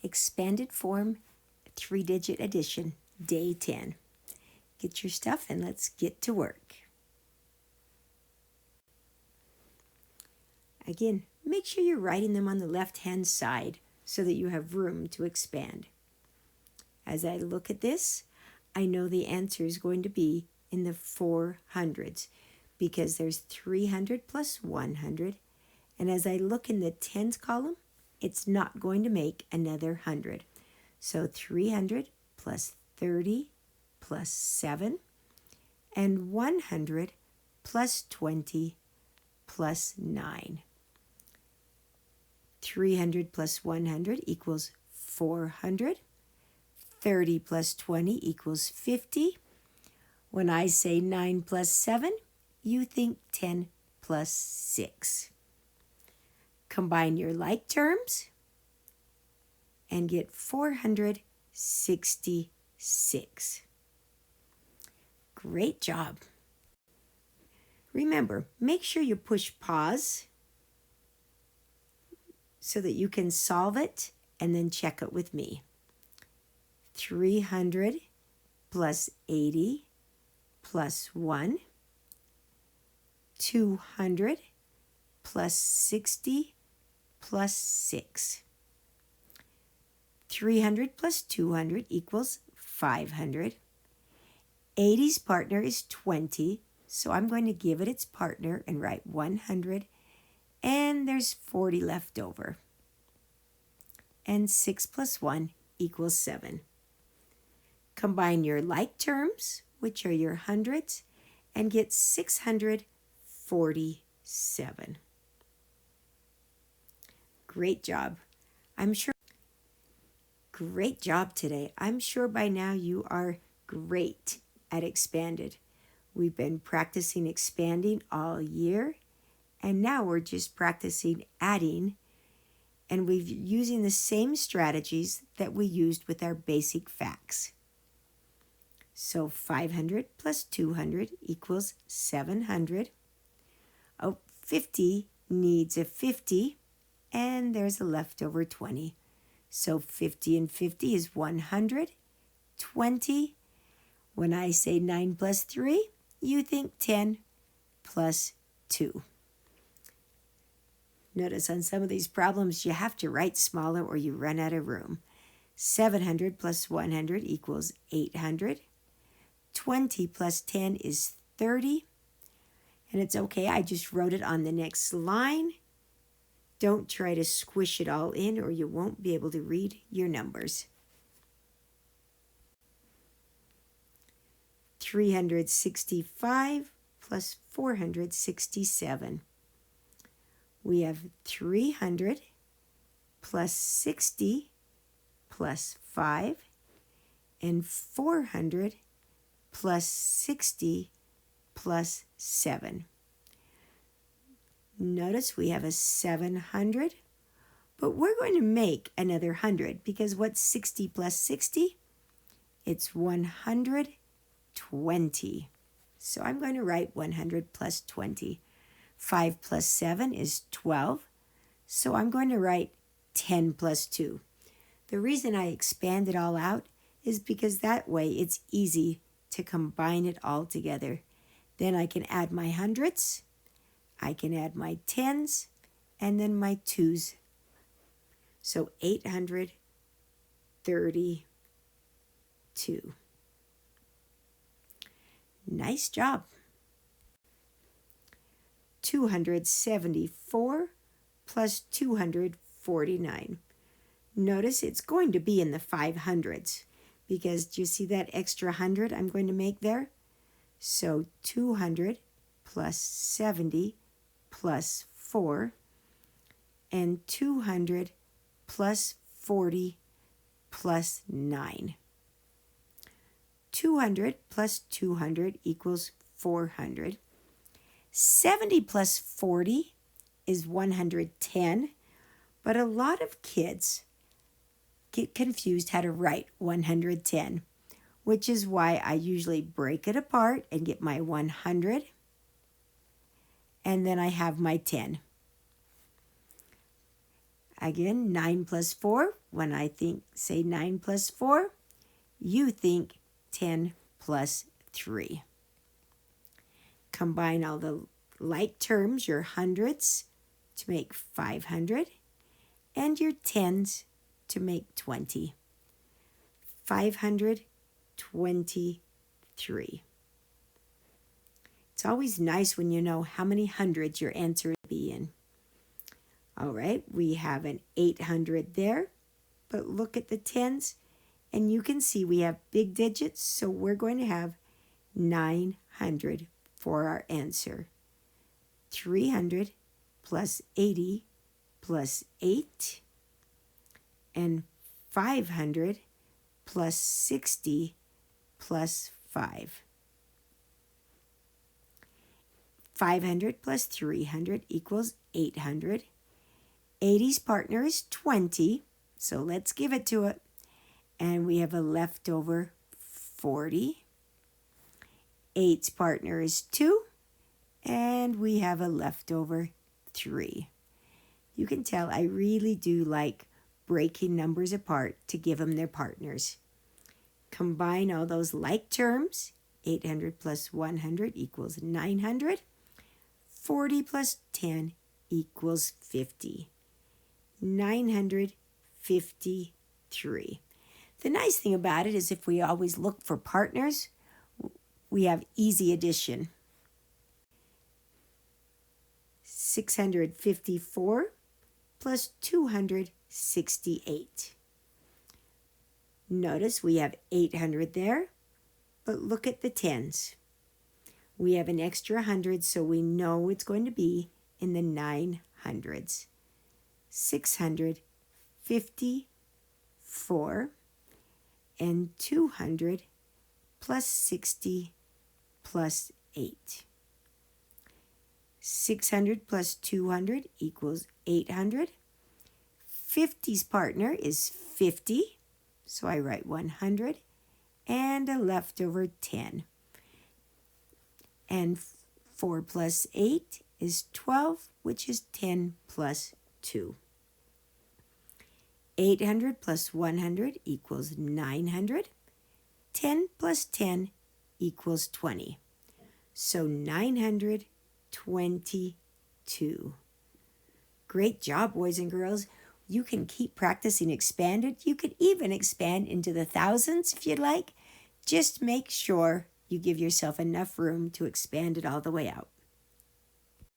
Expanded form, 3-digit addition, day 10. Get your stuff and let's get to work. Again, make sure you're writing them on the left-hand side so that you have room to expand. As I look at this, I know the answer is going to be in the 400s because there's 300 plus 100. And as I look in the tens column, it's not going to make another 100. So 300 plus 30 plus 7 and 100 plus 20 plus 9. 300 plus 100 equals 400. 30 plus 20 equals 50. When I say 9 plus 7, you think 10 plus 6. Combine your like terms and get 466. Great job. Remember, make sure you push pause so that you can solve it and then check it with me. 300 plus 80 plus 1. 200 plus 60 plus 6. 300 plus 200 equals 500. 80's partner is 20, so I'm going to give it its partner and write 100, and there's 40 left over. And 6 plus 1 equals 7. Combine your like terms, which are your hundreds, and get 647. Great job. Great job today. I'm sure by now you are great at expanded. We've been practicing expanding all year, and now we're just practicing adding, and we're using the same strategies that we used with our basic facts. So 500 plus 200 equals 700. 50 needs a 50, and there's a leftover 20. So 50 and 50 is 100. 20. When I say 9 plus 3, you think 10 plus 2. Notice on some of these problems, you have to write smaller or you run out of room. 700 plus 100 equals 800. 20 plus 10 is 30. And it's okay, I just wrote it on the next line. Don't try to squish it all in or you won't be able to read your numbers. 365 plus 467. We have 300 plus 60 plus 5 and 400 plus 60 plus 7. Notice we have a 700, but we're going to make another 100 because what's 60 plus 60? It's 120. So I'm going to write 100 plus 20. 5 plus 7 is 12. So I'm going to write 10 plus 2. The reason I expand it all out is because that way it's easy to combine it all together. Then I can add my hundreds, I can add my tens, and then my twos. So 832. Nice job. 274 plus 249. Notice it's going to be in the 500s because do you see that extra 100 I'm going to make there? So 200 plus 70 plus 4 and 200 plus 40 plus 9. 200 plus 200 equals 400. 70 plus 40 is 110, but a lot of kids get confused how to write 110, which is why I usually break it apart and get my 100, and then I have my 10. Again, 9 plus 4. When I say 9 plus 4, you think 10 plus 3. Combine all the like terms, your hundreds to make 500, and your tens to make 20. 523. It's always nice when you know how many hundreds your answer will be in. All right, we have an 800 there, but look at the tens, and you can see we have big digits, so we're going to have 900 for our answer. 300 plus 80 plus 8, and 500 plus 60 plus 5. 500 plus 300 equals 800. 80's partner is 20, so let's give it to it. And we have a leftover 40. 8's partner is 2, and we have a leftover 3. You can tell I really do like breaking numbers apart to give them their partners. Combine all those like terms. 800 plus 100 equals 900. 40 plus 10 equals 50. 953. The nice thing about it is if we always look for partners, we have easy addition. 654 plus 268. Notice we have 800 there, but look at the tens. We have an extra 100, so we know it's going to be in the 900s. 654 and 200 plus 60 plus 8. 600 plus 200 equals 800. 50's partner is 50, so I write 100, and a leftover 10. And 4 plus 8 is 12, which is 10 plus 2. 800 plus 100 equals 900. 10 plus 10 equals 20. So 922. Great job, boys and girls. You can keep practicing expanded. You could even expand into the thousands if you'd like. Just make sure you give yourself enough room to expand it all the way out.